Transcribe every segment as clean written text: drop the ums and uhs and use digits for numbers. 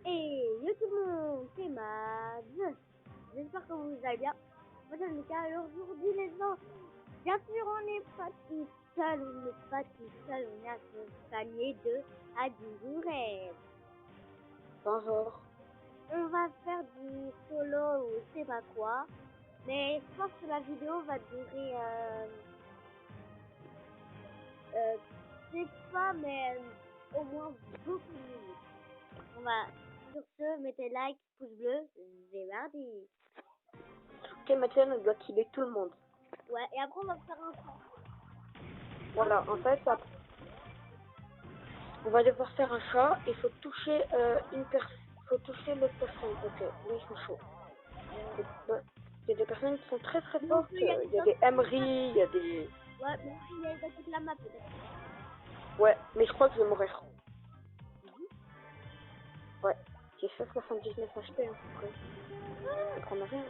Et yo tout le monde, c'est Mads. J'espère que vous allez bien. Moi c'est Mika. Alors aujourd'hui les gens, bien sûr on n'est pas tout seul, on est accompagné de Adil. Bonjour. On va faire du solo ou je sais pas quoi. Mais je pense que la vidéo va durer je sais pas, mais au moins beaucoup de minutes. On va, sur ce, mettez like, pouce bleu, c'est mardi. Ok, maintenant on doit killer tout le monde. Ouais, et après on va faire un chat. Voilà, en fait, on va devoir faire un chat. Il faut toucher faut toucher l'autre personne. Ok, là ils sont chauds. Il y a des personnes qui sont très très fortes. Il y a des Emery, il y a des... Ouais, mais il y a toute la map peut-être. Ouais, mais je crois que je vais mourir. Ouais, j'ai fait 79 HP à peu près. Je comprends rien.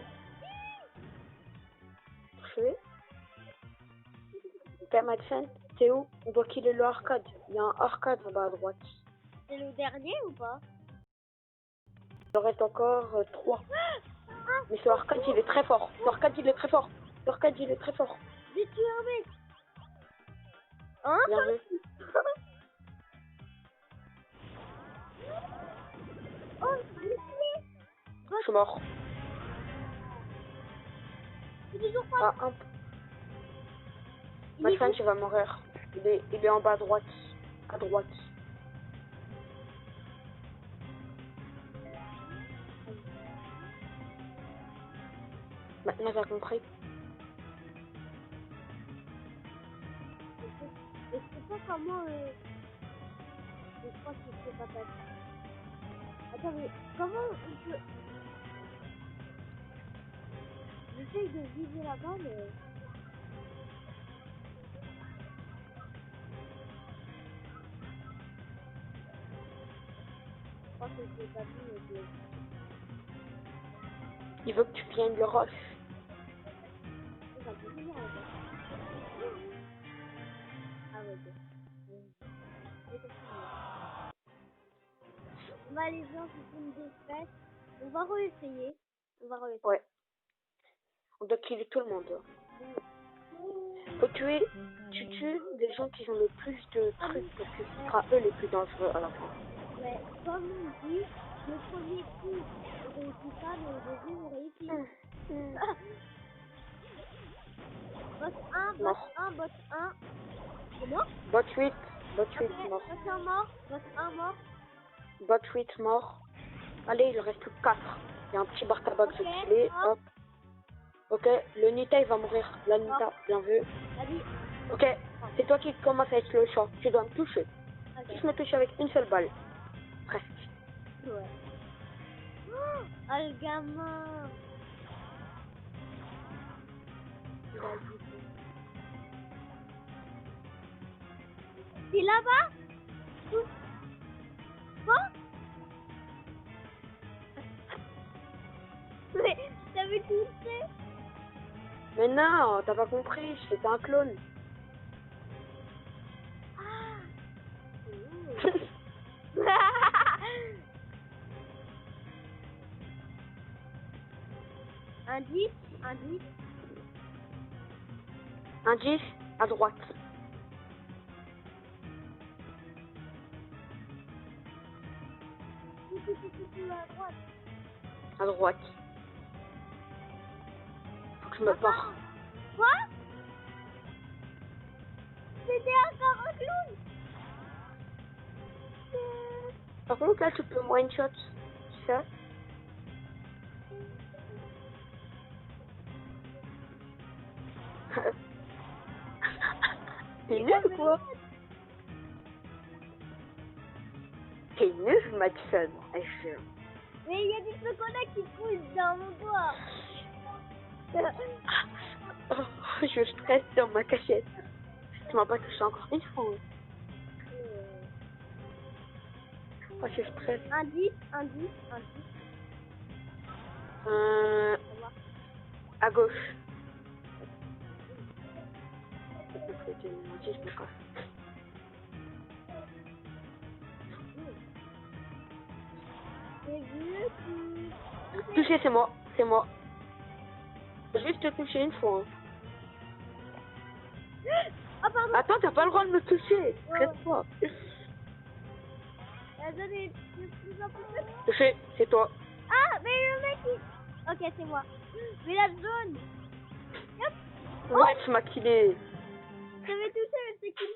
Touché. Ok, Madsen, t'es où? On doit killer le arcade. Il y a un arcade en bas à droite. C'est le dernier ou pas? Il en reste encore 3. Mais ce arcade il est très fort. Ce arcade il est très fort. Ce arcade il est très fort. J'ai tué un mec. Hein? Bien vu. Oh, j'ai tué. Je suis mort. C'est toujours pas. Ah, Madsen, tu vas mourir. Il est en bas à droite. À droite. Maintenant t'as compris. Je sais pas comment. Je crois que c'est pas passé. Attends, mais comment on peut. J'essaye de viser là-bas, mais. Je crois que c'est pas vu, mais je. Il veut que tu viennes le rush. On va viser là-bas. Ah ouais, ok. Bah les gens, c'est une défaite. On va réessayer. Ouais. On doit killer tout le monde. Faut tuer, tu tues les gens qui ont le plus de trucs parce que ce sera eux les plus dangereux à la fin. Ouais, comme on dit, le premier coup, on réussit pas, mais le deuxième, on réussit. Boss 1, boss 1, boss 1. C'est mort? Bot 8 Ok, mort. boss 1 mort, boss 1 mort. Bot 8 mort. Allez, il reste plus que 4. Il y a un petit bar tabac que j'ai tué. Hop. Ok, le Nita il va mourir. La Nita, bien vu. Vas-y. Ok, c'est toi qui commence à être le chat. Tu dois me toucher. Okay. Si je me touche avec une seule balle. Presque. Ouais. Oh, le gamin. C'est là-bas? Bon? Mais t'avais tout fait? Mais non, t'as pas compris, c'était un clone. Ah. Un 10, un 10. Un 10 à droite. À droite. À droite. Faut que je me barre. Quoi? C'était encore un clown. Par contre, là, tu peux me one shot. Tu sais? T'es nul ou quoi? T'es nul, Madsen. Mais il y a du chocolat qui coule dans mon doigt. Oh, je stresse dans ma cachette. Tu m'as pas touché encore une fois. Oh, je stresse. Un 10, un 10, un 10. À gauche. Je me casse. J'ai vu tout. Toucher, c'est moi. C'est moi. Juste te toucher une fois. Hein. Oh, pardon. Attends, t'as pas le droit de me toucher. Ouais. Reste-toi. Attendez, je suis un peu... Toucher, c'est toi. Ah, mais le mec, il... Ok, c'est moi. Mais la zone. Hop. Ouais, tu m'as killé. J'avais touché, mais c'est qui?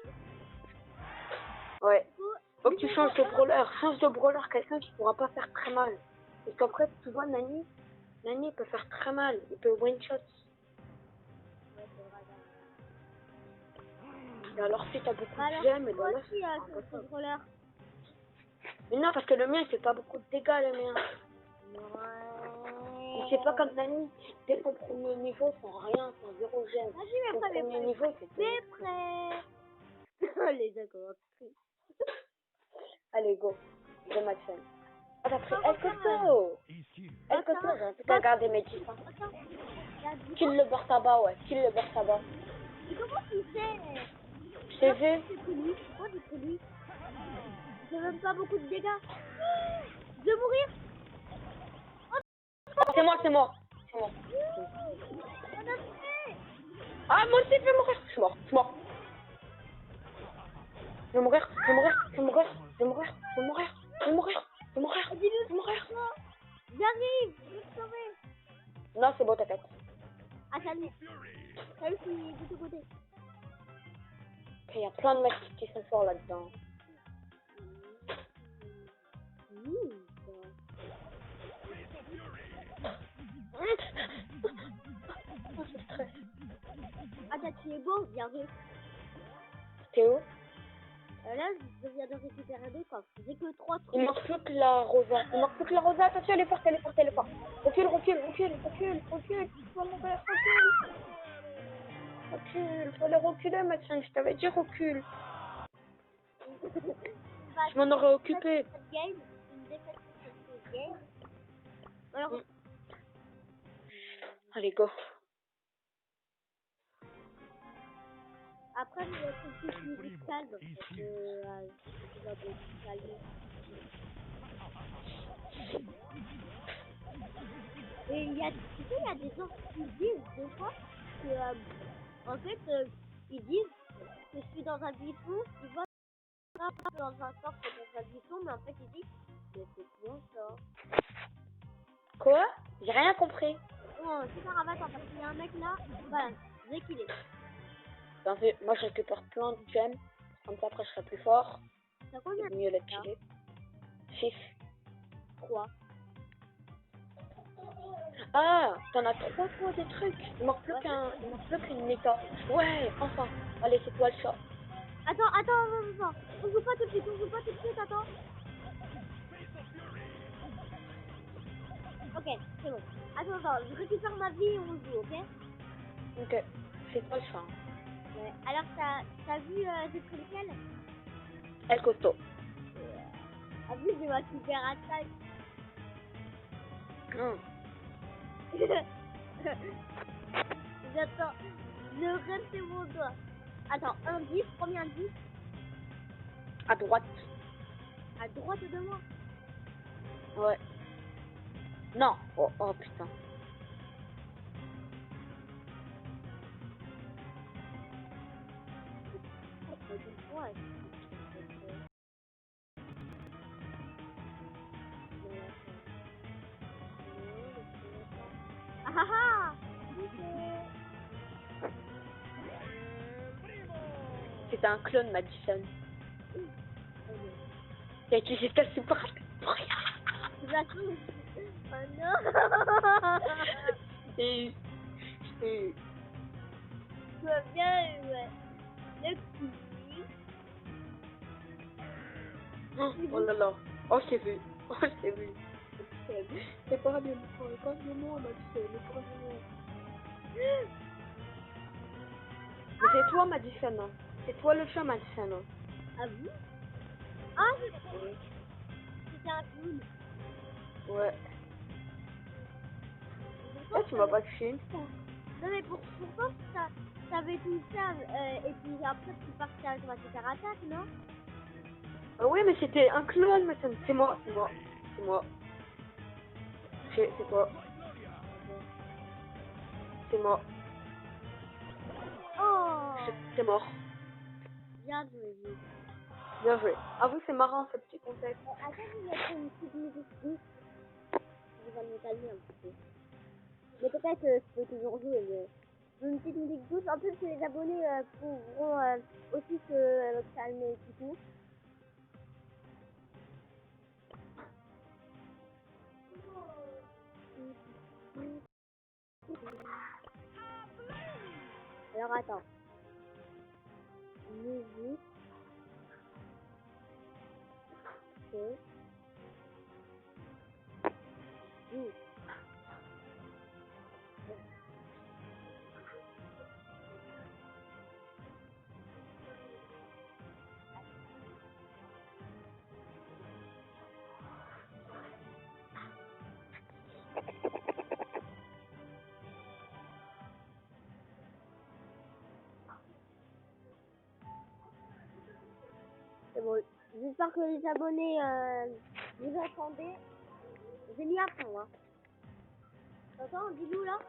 Ouais. Oh, Faut que tu changes de brawler. Change de brawler, quelqu'un qui pourra pas faire très mal. Parce qu'après, tu vois, Nani peut faire très mal. Il peut one-shot. Et alors, si t'as beaucoup de gemmes, et ben là, c'est un contrôleur. mais non, parce que le mien, il fait pas beaucoup de dégâts, le mien. Il fait pas comme Nani. Dès ton premier niveau, sans rien, sans zéro gemme. Vas-y, Ton premier niveau, c'est... mais prêt. Les deux commencent. Allez, go. Je m'accède. Ah, t'as pris El Costo. El Costo, j'ai un truc à garder mes titres. Attends. Kill le beurre tabac, ouais. Kill le beurre tabac. Mais comment tu sais? Je t'ai vu. J'ai pris lui. Moi, j'ai pris lui. J'ai même pas beaucoup de dégâts. Je vais mourir. C'est moi, c'est moi. C'est moi. On a fait. Ah, moi aussi, je vais mourir. Je suis mort, je suis mort. Je vais mourir, je vais mourir, je vais mourir, je vais mourir, je vais mourir, je vais mourir, je vais mourir, je vais mourir. J'arrive. Je vais te sauver. Non, c'est bon, t'inquiète. Ah, salut. Salut, je suis de tous côtés. Il y a plein de mecs qui sont forts là-dedans. Oh, je stresse. Attends, tu es beau, bien vu. T'es où? Là, je viens de récupérer deux coffres. J'ai que 3 trucs. Il manque plus que la rosa. Il manque plus que la rosa. Attention, elle est forte, elle est forte, elle est forte. Recule, recule, recule, recule, recule. Oh mon père, recule. Recule, fallait reculer, médecin. Je t'avais dit recule. Je m'en aurais occupé. Une défaite sur cette game. Alors, Allez, go. après, je vais être plus musical. Donc, je vais me calmer. Et il y a, tu sais, il y a des gens qui disent des fois que, en fait, ils disent que je suis dans un buisson, ils voient dans un sens dans un buisson, mais en fait, ils disent mais c'est bon ça. Quoi? J'ai rien compris. Oh, c'est pas grave, attends, parce qu'il y a un mec là, voilà, dès qu'il est. Moi, je récupère plein de gemmes. Comme ça, après, je serai plus fort. T'as combien C'est mieux d'être tué. 6. 3. Ah, t'en as 3 fois des trucs. Il manque plus qu'une méta. Ouais, enfin. Allez, c'est toi le chat. Attends. On joue pas tout de suite, attends. Ok, c'est bon. Attends, je récupère ma vie et on joue, ok? Ok, c'est toi le chat. Ouais. Alors, t'as vu, j'ai pris lequel? El Costo. Ah oui, j'ai ma super attaque. J'attends. Je reste mon doigt. Attends, un 10, premier indice. À droite. À droite de moi. Ouais. Non. Oh, oh putain. Ouais. Ah ah ah. C'était un clone, Madison. Qui a utilisé ta super. Oh non. Et... Tu vas bien, ouais. Le petit. Oh là là. Oh, je t'ai vu. Oh, je t'ai vu. C'est pas de moi, Madison. Mais c'est toi, Madison. Hein. C'est toi le chat, Madison. Hein. Ah vous? Ah, c'était un clown. Ouais. Ah, tu m'as pas touché une fois. Non mais pourtant t'avais tout ça et puis après tu partais avec ma super attaque, non? Ah oui, mais c'était un clone, Madison. C'est moi. C'est toi. C'est moi. Oh, C'est mort. bien joué. Bien joué. Ah oui, c'est marrant ce petit contexte. Attends, je vais mettre une petite musique douce. Je vais me calmer un petit peu. Mais peut-être je peux toujours jouer. Mais une petite musique douce. En plus, les abonnés pourront aussi se calmer et tout. Alors attends. Musique. C'est. Douce. C'est bon. J'espère que les abonnés vous entendez. J'ai mis à fond, hein. T'entends, dis-nous là?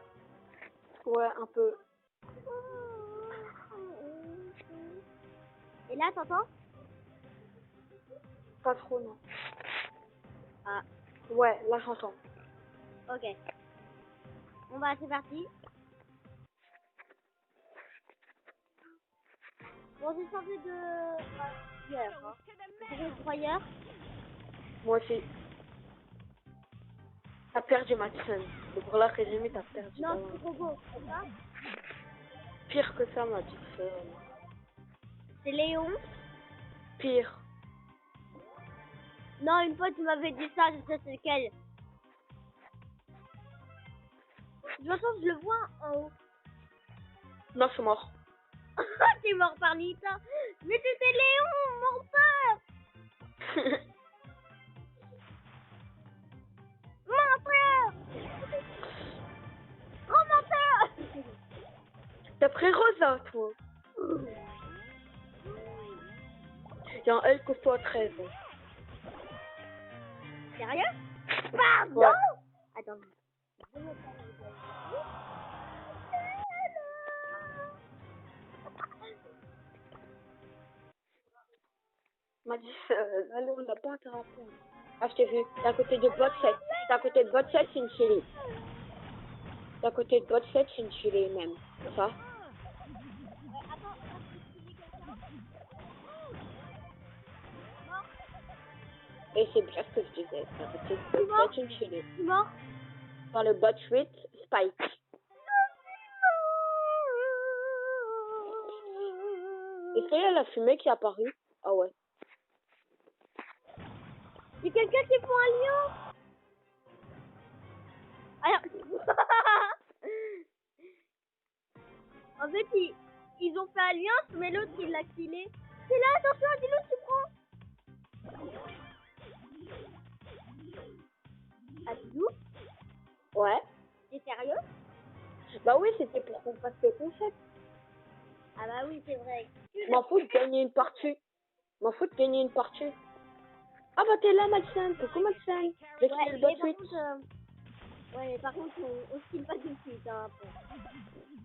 Ouais, un peu. Et là, t'entends? Pas trop, non. Ah, Ouais, là j'entends. ok. Bon bah, c'est parti. Bon, j'ai changé de broyeur, hein. J'ai changé de broyeur. Moi aussi. T'as perdu Madison. Le brûleur résumé, t'as perdu. Non, c'est robot, c'est ça? Pire que ça, Madison. C'est Léon. Pire. Non, une fois tu m'avais dit ça, je sais c'est lequel. De toute façon, je le vois en haut. Non, je suis mort. T'es mort par Nita. Mais c'était Léon, menteur. Menteur. Grand menteur. T'as pris Rosa, toi. Il y a un L que toi 13. Sérieux? Pardon? Ouais. Attends. Madison, allez, on n'a pas à te rappeler. Ah, je t'ai vu. T'es à côté de Bot7. T'es à côté de Bot7, c'est une chili. T'es à côté de Bot7, c'est une chili, même. Ça. Et c'est bien ce que je disais. T'es à côté de Bot7, une chili. Tu es mort? Dans le Bot 8, Spike. Est-ce qu'il y a la fumée qui est apparue? Ah ouais. Il y a quelqu'un qui prend un lion. Alors... en fait, ils ont fait alliance, mais l'autre, il l'a killé. C'est là, attention, dis-le, tu prends. Ah, Dilou? Ouais. T'es sérieux? Bah oui, c'était pour qu'on fasse le concept. Ah bah oui, c'est vrai. Je m'en fous de gagner une partie. Ah bah t'es là, Madison. Coucou, Madison. J'ai créé le Bot 8. Ouais, mais par contre, on skill pas tout de suite, hein, après.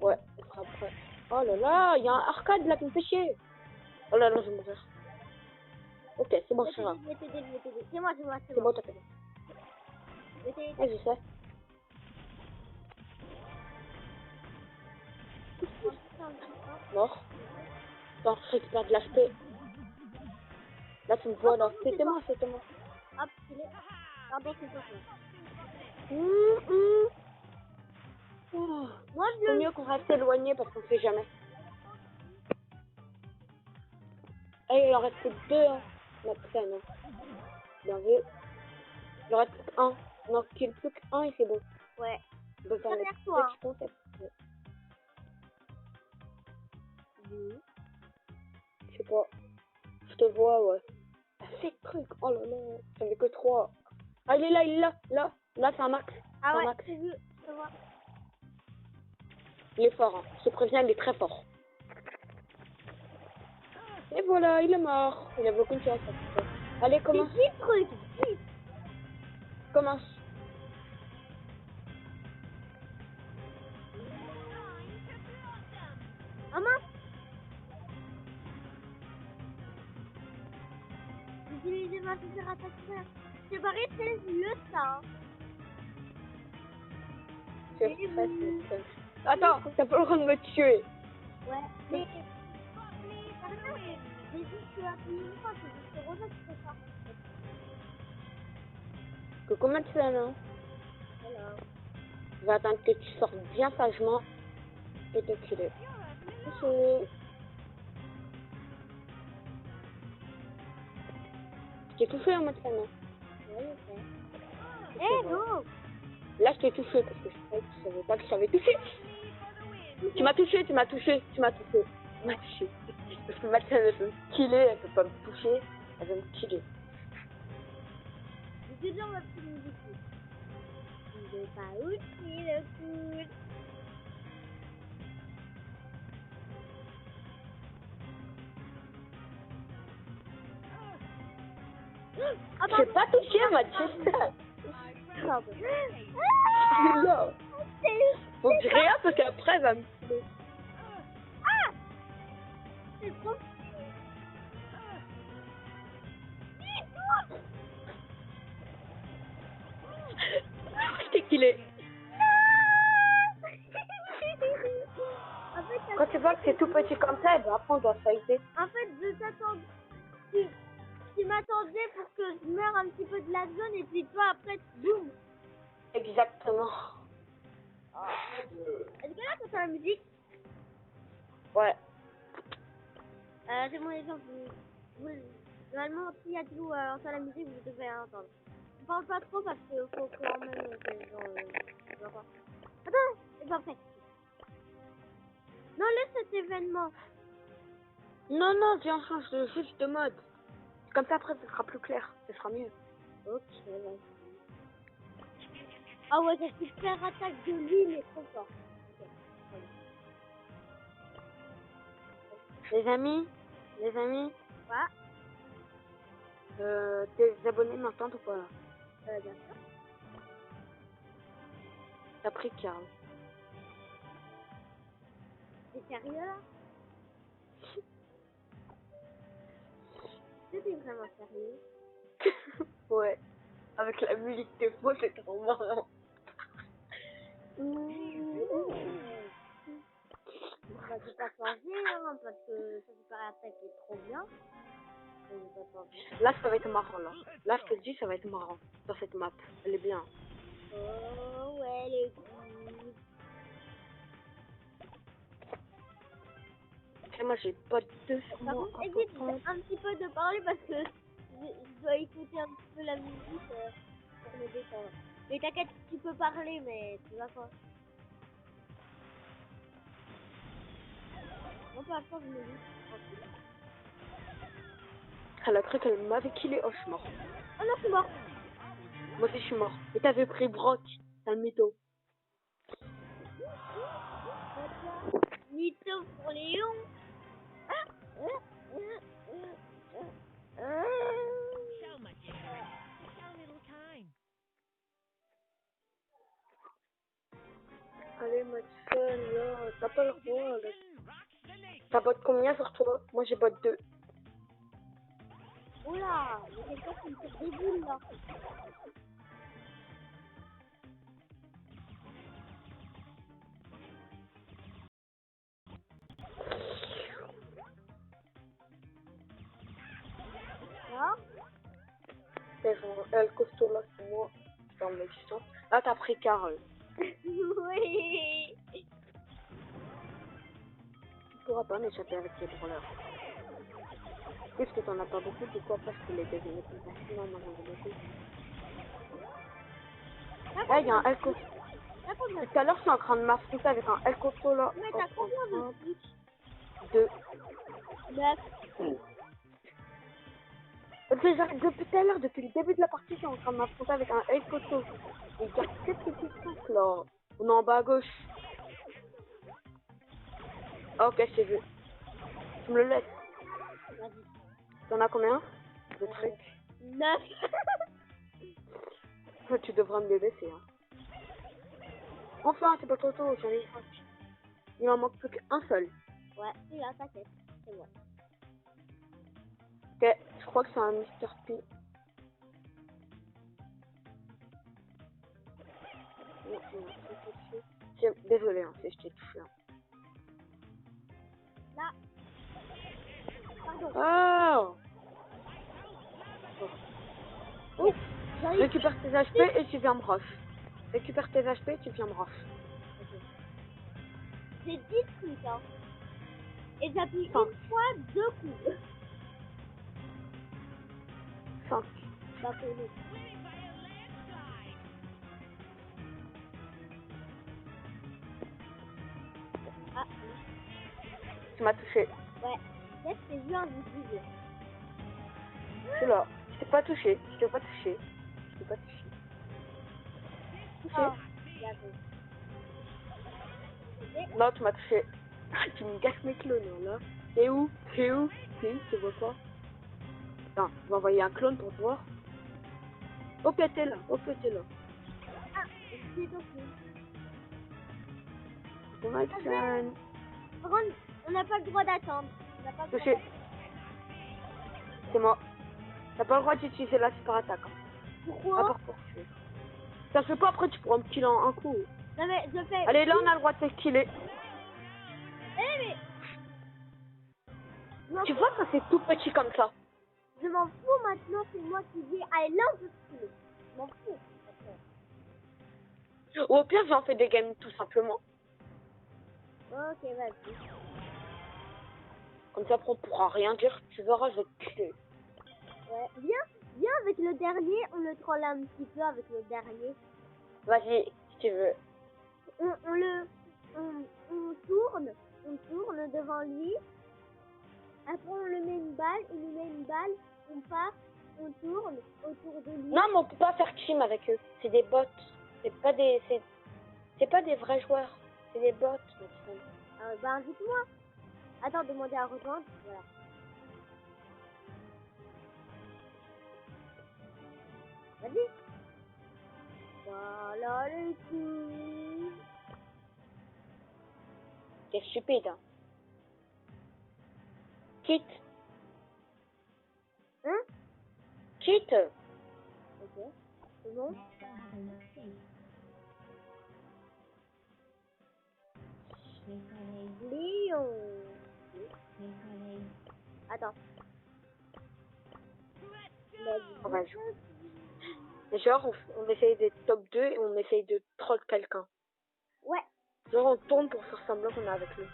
Ouais, on sera prêt. Oh là là, il y a un arcade là qui me fait chier. Oh là là, je vais mourir. Ok, c'est bon, ça va. Je vais t'aider. C'est moi. C'est bon, t'as fait. Je vais t'aider. Ouais, je sais. Mort. Attends, je récupère de l'HP. Là, tu me vois là. C'était moi. Hop, il est. Pardon, c'est toi. Oh. Moi, je Vaut le. mieux qu'on reste éloigné parce qu'on sait jamais. Eh, il en reste que 2, hein. Madison, non. Bien vu. Il en reste plus qu'un. Non, qu'il plus qu'un et c'est bon. Ouais. On peut faire le Derrière toi. petit concept. Ouais. Je sais pas. Je te vois, ouais. C'est le truc. Oh là là. J'en ai que 3. Ah, il est là. Là, c'est un max. Ah C'est un ouais, max. j'ai vu. Je vois. Il est fort, hein. Je te préviens, il est très fort. Et voilà, il est mort. Il avait aucune chance. Allez, commence. C'est 10 trucs. 10. Commence. ta sœur. C'est pareil, c'est le ça. Je stresse. Attends, t'as pas le droit de me tuer. Ouais, mais... J'ai dit que tu as payé une fois, c'est juste Rosa qui fait ça. Que comment tu fais là? Voilà. Je vais attendre que tu sortes bien sagement et te tuer. Je t'ai touché en mode fan. Ouais, je sais. Eh non! Là, je t'ai touché parce que je savais pas que je t'avais touché. Tu m'as touché, tu m'as touché, tu m'as touché. Tu m'as touché. Parce que Mathieu, elle veut me killer, elle peut pas me toucher, elle veut me killer. Je suis dans ma petite musique. Je vais pas aussi le coude. Ah, Je t'ai pas touché, Mathieu. pardon. Non. Faut que je regarde parce qu'après, elle va me killer. Ah! C'est trop Je t'ai killé. En fait, Quand tu vois que c'est tout petit comme ça, ben après on doit fighter. En fait, je t'attends. Tu m'attendais pour que je meure un petit peu de la zone et puis toi après, boum. Exactement. Est-ce que là, t'entends la musique? Ouais. C'est mon exemple. Normalement, s'il y a tout entend la musique, vous devez entendre. Je parle pas trop parce qu'il faut quand même que les gens. Attends, c'est pas fait. Non, laisse cet événement. Non, non, viens, on change juste de mode. Comme ça, après, ce sera plus clair. Ce sera mieux. Ok, vas-y. Ah ouais, cette super attaque de lui, mais trop fort. Ok, Les amis, voilà. tes abonnés m'entendent ou pas là? Bien sûr. T'as pris Karl. T'es sérieux là? T'es vraiment sérieux? Ouais. Avec la musique de faux, c'est trop marrant. Bah, je vais pas changer, hein, parce que cette super attaque est trop bien. Je vais pas changer. Là, ça va être marrant, là. Là, je te dis, ça va être marrant. Dans cette map. Elle est bien. Oh, ouais, les coups. Et moi, j'ai pas de deux sur Par moi. contre, évite un petit peu de parler parce que je dois écouter un petit peu la musique pour me détendre. Mais t'inquiète, tu peux parler, mais tu vas quoi? Moi, pour l'instant, je me dis tranquille. Elle a cru qu'elle m'avait killé. Oh, je suis mort. Oh non, je suis mort. Moi aussi, je suis mort. Et t'avais pris Brock. T'as le mytho. Mytho pour Léon. Allez, Matson, là. T'as pas le droit, là. T'as bot combien sur toi? Moi, j'ai bot 2. Oula, il y a quelqu'un qui me fait des boules là. Là? T'es elle costaud là, c'est moi. Je t'en mets distance. Là, t'as pris Karl. Oui. Tu pourras pas m'échapper avec tes branleurs. Est-ce que t'en as pas beaucoup ou quoi? Parce que les devinez plus facilement, moi j'en ai beaucoup. Ah, il y a un El Costo. Tout à l'heure, je suis en train de m'affronter avec un El Costo là. Mais t'as combien de trucs? 2. 9. Depuis tout à l'heure, depuis le début de la partie, je suis en train de m'affronter avec un El Costo. Il garde quelques distances là. On est en bas à gauche. Ah, ok, c'est vu. Tu me le laisses. Vas-y. T'en as combien de trucs? 9. Tu devras me les laisser. Hein. Enfin, c'est pas trop tôt, j'en ai 5. Il en manque plus qu'un seul. Ouais, c'est là, t'inquiète. C'est bon. Ok, je crois que c'est un Mr. P. Désolé, hein, si je t'ai touché. Hein. Là. Pardon. Oh. Ouf. J'arrive. Récupère tes HP et tu viens me rush. Récupère tes HP et tu viens me rush. J'ai 10 trucs, hein. Et j'appuie Cinq. une fois 2 coups. 5. Bah, pour nous. Ah, Tu m'as touché. ouais. Peut-être que j'ai vu un visible. Je suis là. Je t'ai pas touché. Je t'ai pas touché. Je t'ai pas touché. Touché. Oh, j'avoue. Non, tu m'as touché. Tu me gâches mes clones, là. T'es où? T'es où? T'es où? Tu vois pas? Attends, je vais envoyer un clone pour te voir. Ok, t'es là. Ok, t'es là. Ah, c'est aussi. Connection. Par contre, on n'a pas le droit d'attendre. On n'a pas le droit Touché. d'attendre. C'est moi. T'as pas le droit d'utiliser la super attaque. Hein. Pourquoi? À part pour tuer. Ça fait pas après, tu pourras me killer en un coup. Non mais je fais... Allez, là, on a le droit de s'esquiler. Eh mais... Tu vois, ça c'est tout petit comme ça. Je m'en fous maintenant, c'est moi qui dis, allez là on peut skiller. Je m'en fous. Ou au pire, j'en fais des games tout simplement. Ok, vas-y. Comme ça, après, on pourra rien dire. Tu verras, je vais te tuer. Ouais, viens avec le dernier, on le troll un petit peu avec le dernier. Vas-y, si tu veux. On tourne devant lui. Après on le met une balle, il nous met une balle, on part, on tourne autour de lui. Non, mais on peut pas faire team avec eux. C'est des bots. C'est pas des vrais joueurs. C'est des bots. Bah invite-moi. Attends, demandez à rejoindre. Voilà. Vas-y. Voilà les couilles. T'es stupide. Hein. Quitte. Hein? Quitte. Ok. C'est bon? Léon. Attends. On va jouer. Genre, on essaye d'être top 2 et on essaye de troll quelqu'un. Ouais. Genre, on tourne pour faire semblant qu'on est avec lui.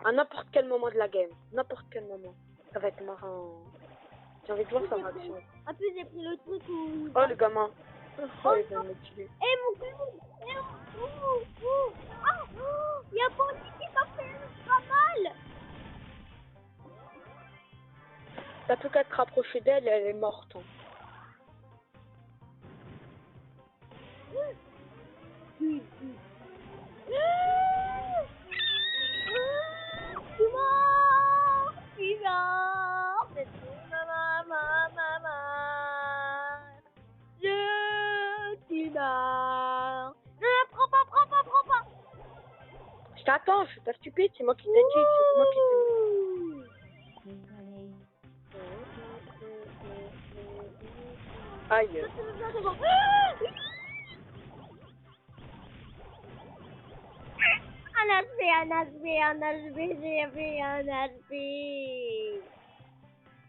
À n'importe quel moment de la game. N'importe quel moment. Ça va être marrant. J'ai envie de voir sa réaction. En plus, j'ai pris le truc où... Oh, le gamin. Oh, il va me tuer. Eh, mon clou! Il y a Bonnie qui m'a fait ultra mal! T'as plus qu'à te rapprocher d'elle et elle est morte. Hein. Je t'attends, je suis pas stupide, c'est moi qui t'ai dit, c'est moi qui t'ai dit. Aïe. Un HP, j'ai fait un HP.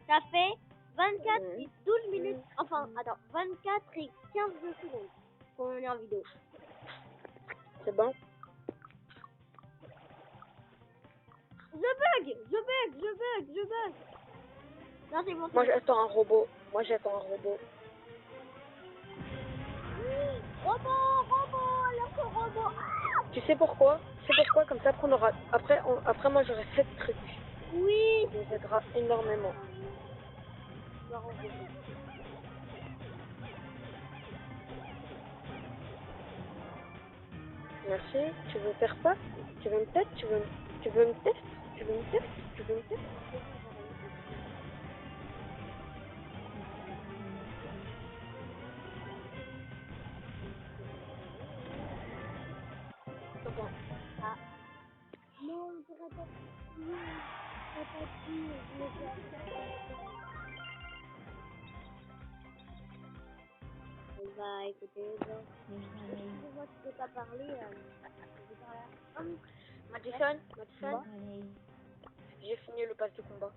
Ça fait 24 et 12 minutes, enfin, attends, 24 et 15 secondes qu'on est en vidéo. C'est bon? Je bug. Non, c'est bon. Moi j'attends un robot. Robot, le robot. Tu sais pourquoi? Comme ça après on aura. Après moi j'aurai 7 trucs. Oui. Ça nous aidera énormément. Merci. Tu veux faire quoi? Tu veux me tester? Tu veux me tester? Ah. Non, je ne pas. Bah écoutez, donc, moi tu peux pas parler. Je parle à- Madison, Bah. j'ai fini le pass de combat.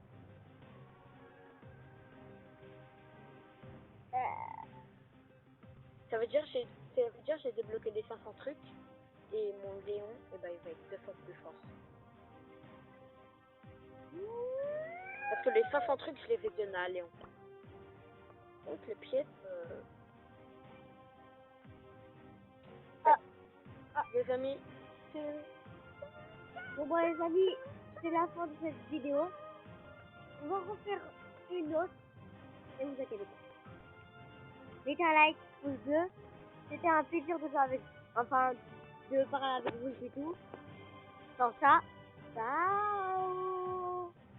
Ça veut dire que j'ai débloqué les 500 trucs et mon Léon, eh ben, il va être 2 fois plus fort. Parce que les 500 trucs, je les ai donnés à Léon. Donc les pièces... Les amis, Bon, les amis, c'est la fin de cette vidéo. On va refaire une autre. Et vous inquiétez pas. Mettez un like, pouce bleu. C'était un plaisir de jouer avec, enfin, de parler avec vous et tout. Sans ça, bye.